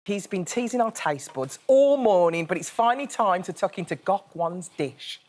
He's been teasing our taste buds all morning, but it's finally time to tuck into Gok Wan's dish.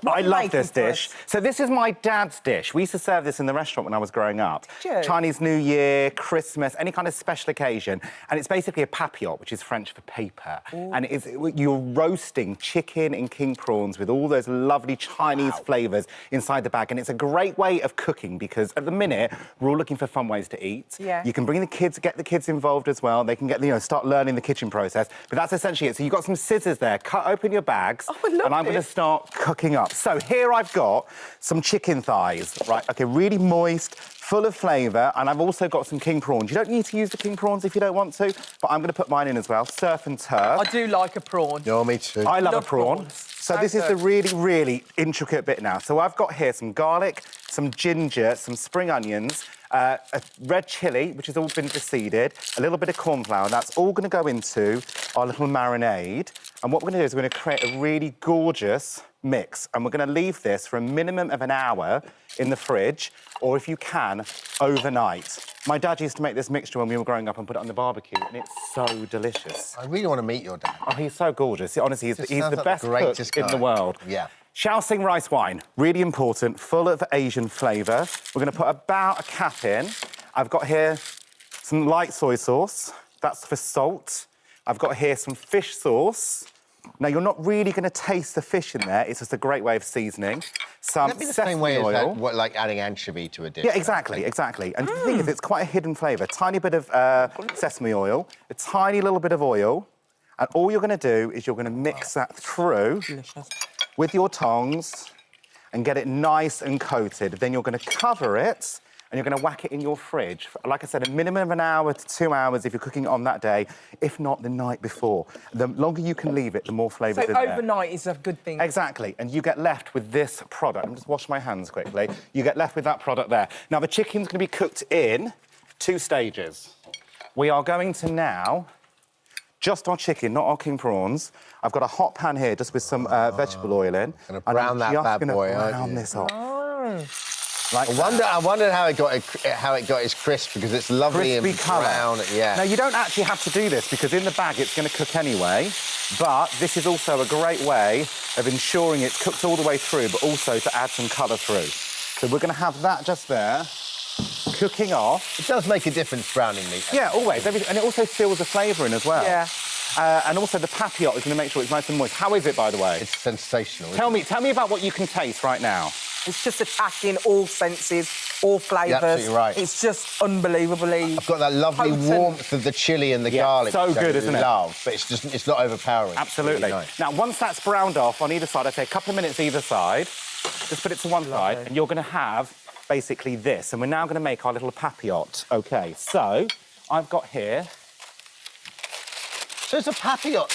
I love this dish. So this is my dad's dish. We used to serve this in the restaurant when I was growing up. Chinese New Year, Christmas, any kind of special occasion. And it's basically a papillote, which is French for paper. Ooh. And you're roasting chicken and king prawns with all those lovely Chinese flavours inside the bag. And it's a great way of cooking because at the minute, we're all looking for fun ways to eat. Yeah. You can bring the kids, get the kids involved as well. They can start learning the kitchen process. But that's essentially it. So you've got some scissors there. Cut open your bags. Oh, I love and I'm going to start cooking up. So here I've got some chicken thighs, right? OK, really moist, full of flavour, and I've also got some king prawns. You don't need to use the king prawns if you don't want to, but I'm going to put mine in as well, surf and turf. I do like a prawn. No, me too. I love a prawn. Prawns. So this is the really, really intricate bit now. So I've got here some garlic, some ginger, some spring onions, a red chilli, which has all been deseeded, a little bit of corn flour. That's all going to go into our little marinade. And what we're going to do is we're going to create a really gorgeous mix, and we're going to leave this for a minimum of an hour in the fridge, or if you can, overnight. My dad used to make this mixture when we were growing up and put it on the barbecue, and it's so delicious. I really want to meet your dad. Oh, he's so gorgeous. Honestly, he's the best cook in the world. Yeah. Shaoxing rice wine, really important, full of Asian flavour. We're going to put about a cap in. I've got here some light soy sauce. That's for salt. I've got here some fish sauce. Now, you're not really going to taste the fish in there. It's just a great way of seasoning. Some That'd be the same way oil. as like adding anchovy to a dish. Yeah, exactly, exactly. And the thing is, it's quite a hidden flavour. Tiny bit of sesame oil, a tiny little bit of oil, and all you're going to do is you're going to mix that through with your tongs and get it nice and coated. Then you're going to cover it and you're going to whack it in your fridge for, like I said, a minimum of an hour to 2 hours if you're cooking it on that day, if not the night before. The longer you can leave it, the more flavours in there. So overnight is a good thing. Exactly, and you get left with this product. I'm just wash my hands quickly. You get left with that product there. Now, the chicken's going to be cooked in 2 stages. We are going to now, just our chicken, not our king prawns. I've got a hot pan here just with some vegetable oil in. Gonna brown that bad boy, aren't you? Brown this off. Like I wondered how it got its crisp, because it's lovely crispy and brown. Colour. Yeah. Now, you don't actually have to do this because in the bag it's going to cook anyway, but this is also a great way of ensuring it's cooked all the way through, but also to add some colour through. So we're going to have that just there, cooking off. It does make a difference, browning meat. Yeah, always. And it also fills the flavour in as well. Yeah. And also the papillote is going to make sure it's nice and moist. How is it, by the way? It's sensational. Tell me about what you can taste right now. It's just attacking all senses, all flavours. You're absolutely right. It's just unbelievably I've got that lovely potent warmth of the chilli and the garlic. So good, isn't it? Love, but it's not overpowering. Absolutely. Really nice. Now, once that's browned off on either side, I'd say a couple of minutes either side, just put it to one side, and you're going to have basically this. And we're now going to make our little papillote. OK, so I've got here... So it's a papillote.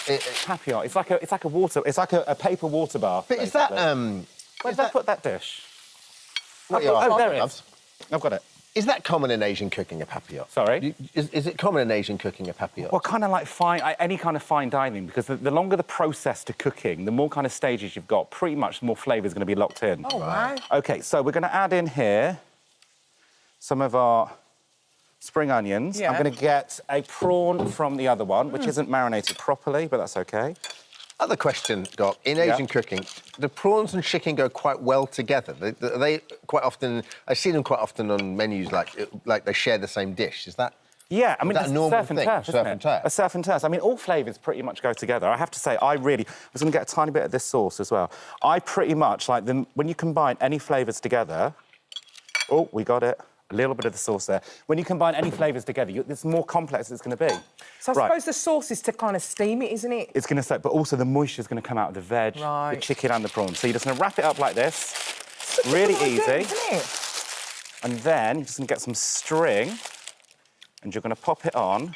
Papillote. It's like a paper water bath. But is that Where did I put that dish? What Oh, there it is. I've got it. Is that common in Asian cooking, a papillote? Sorry? Is it common in Asian cooking, a papillote? Well, kind of like any kind of fine dining, because the longer the process to cooking, the more kind of stages you've got, pretty much the more flavour's going to be locked in. Oh, wow. OK, so we're going to add in here some of our spring onions. Yeah. I'm going to get a prawn from the other one, which isn't marinated properly, but that's OK. Other question, Gok. In Asian cooking, do prawns and chicken go quite well together? They quite often... I see them quite often on menus like they share the same dish. Is that... Yeah, I mean, it's a normal thing, surf and turf. A surf and turf. I mean, all flavours pretty much go together. I have to say, I was going to get a tiny bit of this sauce as well. I pretty much like them... When you combine any flavours together... Oh, we got it. A little bit of the sauce there. When you combine any flavours together, it's more complex it's going to be. So I suppose the sauce is to kind of steam it, isn't it? It's going to set, but also the moisture's going to come out of the veg, the chicken and the prawn. So you're just going to wrap it up like this. Really easy. Isn't it? And then you're just going to get some string and you're going to pop it on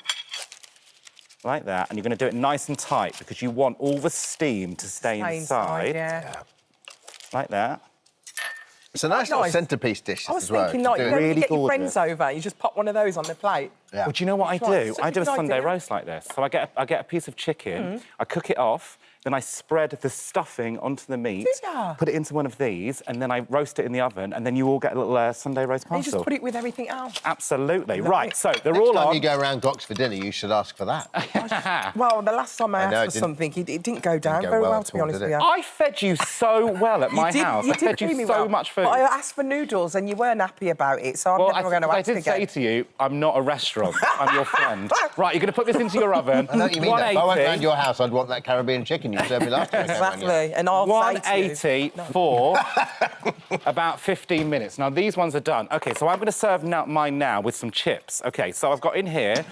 like that, and you're going to do it nice and tight because you want all the steam to stay inside. Yeah. Like that. It's a nice little centrepiece dish I was as well. thinking, like, you really get your gorgeous. friends over, you just pop one of those on the plate. Well, do you know what I do? Such I a do a good Sunday idea. roast like this. So I get a piece of chicken, I cook it off, Then I spread the stuffing onto the meat, Did ya? put it into one of these, and then I roast it in the oven, and then you all get a little Sunday roast And you parcel. just put it with everything else. Absolutely. Love Right, it. so they're Next all time on. you go around Gok's for dinner, you should ask for that. Well, the last time I know, asked it for didn't- something, it didn't go down go very well well, at to be all, honest did with it? you. I fed you so well at my house. I fed feed you me so well. much food. But I asked for noodles and you weren't happy about it, so I'm Well, never going to I ask did again. say to you, I'm not a restaurant. I'm your friend. Right, you're going to put this into your oven. I know what you mean. That. If I went 180. round your house, I'd want that Caribbean chicken you served me last time. I came round here. Exactly, and I'll say to you... 180 for about 15 minutes. Now, these ones are done. OK, so I'm going to serve mine now with some chips. OK, so I've got in here...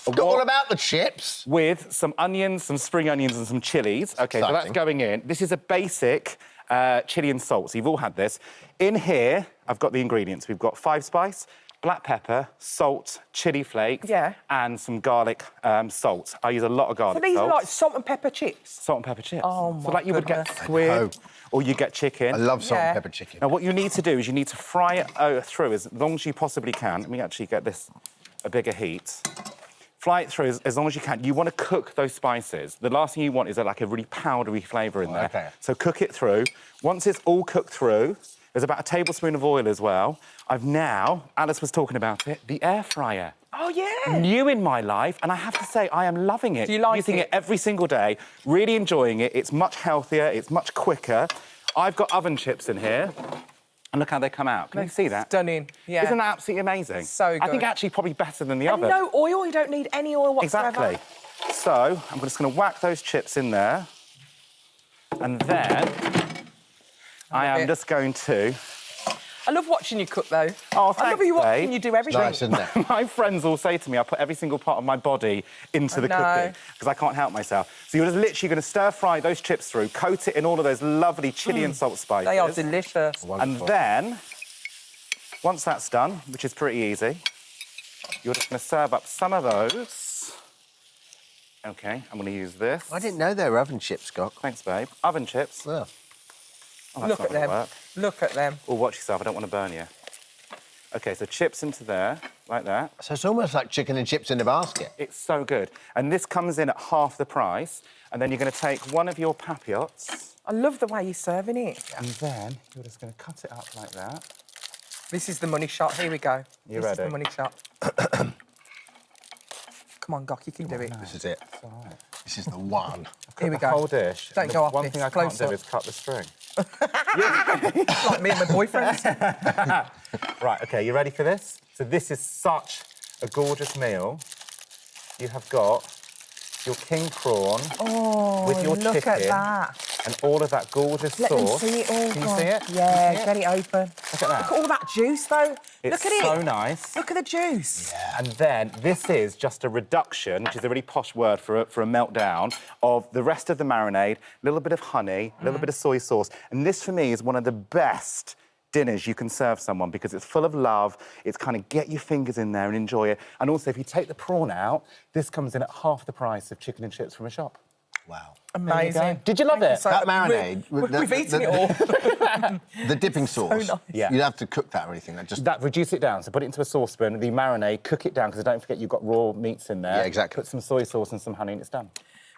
Got all about the chips. With some onions, some spring onions and some chilies. OK, so that's Exciting. going in. This is a basic chilli and salt, so you've all had this. In here, I've got the ingredients. We've got 5 spice, black pepper, salt, chilli flakes, Yeah. and some garlic salt. I use a lot of So garlic these salt. are like salt and pepper chips? Salt and pepper chips. Oh, so my like you would get goodness. squid or you get chicken. I love salt Yeah. and pepper chicken. Now, what you need to do is you need to fry it through as long as you possibly can. Let me actually get this a bigger heat. Fry it through as long as you can. You want to cook those spices. The last thing you want is like a really powdery flavour in there. Okay. So cook it through. Once it's all cooked through, there's about a tablespoon of oil as well. I've now, Alice was talking about it, the air fryer. Oh, yeah. New in my life, and I have to say, I am loving it. Do you like Using it? it every single day, really enjoying it. It's much healthier, it's much quicker. I've got oven chips in here, and look how they come out. Can you see that? Stunning, yeah. Isn't that absolutely amazing? So I think good. actually probably better than the And oven. no oil, you don't need any oil whatsoever. Exactly. So, I'm just going to whack those chips in there, and then I am it. just going to... I love watching you cook, though. Oh, I love thanks, you watching babe. you do everything. Nice, isn't it? My friends all say to me, I put every single part of my body into the know. cooking because I can't help myself. So you're just literally going to stir-fry those chips through, coat it in all of those lovely chilli and salt spices. They are delicious. And Wonderful. then, once that's done, which is pretty easy, you're just going to serve up some of those. OK, I'm going to use this. I didn't know they were oven chips, Gok. Thanks, babe. Oven chips. Well, Oh, that's Look not at gonna them. work. Look at them. Oh, watch yourself. I don't want to burn you. OK, so chips into there, like that. so it's almost like chicken and chips in a basket. It's so good. And this comes in at half the price. And then you're going to take one of your papillotes, I love the way you're serving it. and then you're just going to cut it up like that. This is the money shot. Here we go. You This is ready? the money shot. Come on, Gok, you can do it. This is it. All right. This is the one. Here we The go. whole dish. Don't and go the off one this. thing I can't Close do up. is cut the string. Like me and my boyfriend. Right, OK, you ready for this? So this is such a gorgeous meal. You have got your king prawn with your look chicken at that. and all of that gorgeous Let them sauce. see it all. Can you Gok. see it? Yeah, Can you see it? get it open. Look at that. Look at all that juice, though. It's Look at so it. nice. Look at the juice. And then this is just a reduction, which is a really posh word for a meltdown, of the rest of the marinade, a little bit of honey, a little bit of soy sauce. And this, for me, is one of the best dinners you can serve someone because it's full of love. It's kind of get your fingers in there and enjoy it. And also, if you take the prawn out, this comes in at half the price of chicken and chips from a shop. Wow. Amazing. Did you love it? So- That marinade... We've eaten it all. The dipping sauce. nice. Yeah. You'd have to cook that or anything. That, reduce it down. So put it into a saucepan, the marinade, cook it down, because don't forget you've got raw meats in there. Yeah, exactly. Put some soy sauce and some honey and it's done.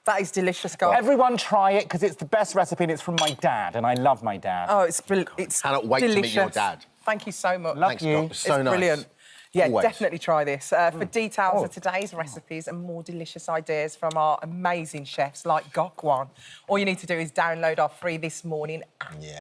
That is delicious, Gok. Everyone try it, because it's the best recipe and it's from my dad, and I love my dad. Oh, it's Cannot wait to meet delicious. your dad. Thank you so much. Love Thanks, you. Gok. It's so it's nice. brilliant. Yeah, Always. definitely try this. For details Oh. of today's recipes and more delicious ideas from our amazing chefs like Gok Wan, all you need to do is download our free This Morning app. Yeah.